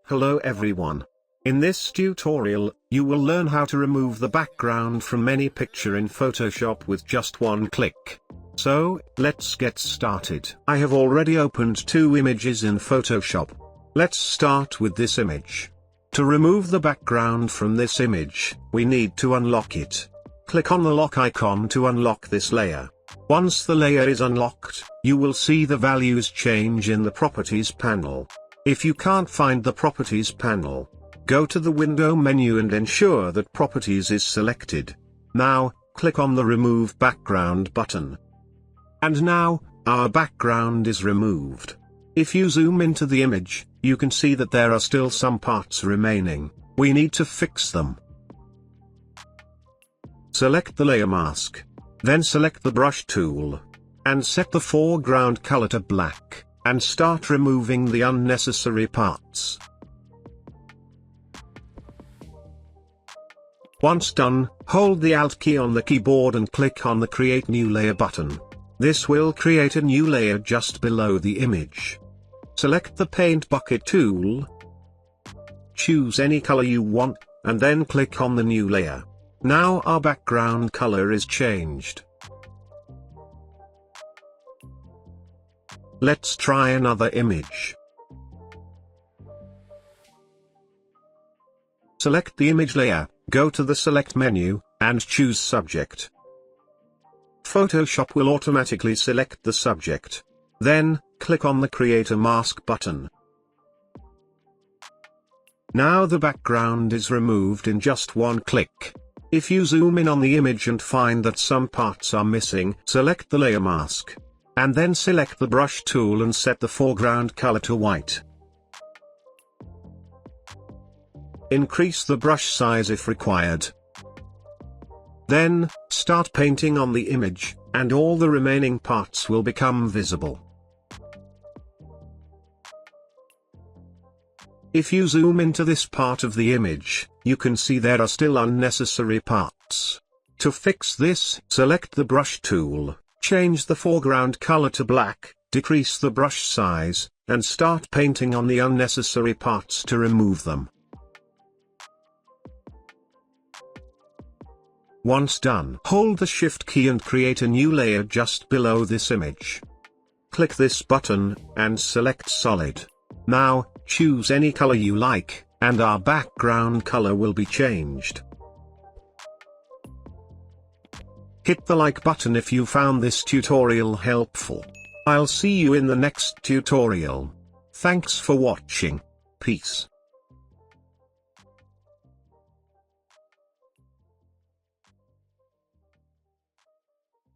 Hello everyone. In this tutorial, you will learn how to remove the background from any picture in Photoshop with just one click. So, let's get started. I have already opened two images in Photoshop. Let's start with this image. To remove the background from this image, we need to unlock it. Click on the lock icon to unlock this layer. Once the layer is unlocked, you will see the values change in the Properties panel. If you can't find the Properties panel, go to the Window menu and ensure that Properties is selected. Now, click on the Remove Background button. And now, our background is removed. If you zoom into the image, you can see that there are still some parts remaining. We need to fix them. Select the layer mask. Then select the brush tool. And set the foreground color to black. And start removing the unnecessary parts. Once done, hold the Alt key on the keyboard and click on the Create New Layer button. This will create a new layer just below the image. Select the Paint Bucket tool. Choose any color you want, and then click on the new layer. Now our background color is changed. Let's try another image. Select the image layer, go to the Select menu, and choose Subject. Photoshop will automatically select the subject. Then, click on the Create a Mask button. Now the background is removed in just one click. If you zoom in on the image and find that some parts are missing, select the layer mask. And then select the brush tool and set the foreground color to white. Increase the brush size if required. Then, start painting on the image, and all the remaining parts will become visible. If you zoom into this part of the image, you can see there are still unnecessary parts. To fix this, select the brush tool. Change the foreground color to black, decrease the brush size, and start painting on the unnecessary parts to remove them. Once done, hold the Shift key and create a new layer just below this image. Click this button, and select Solid. Now, choose any color you like, and our background color will be changed. Hit the like button if you found this tutorial helpful. I'll see you in the next tutorial. Thanks for watching. Peace.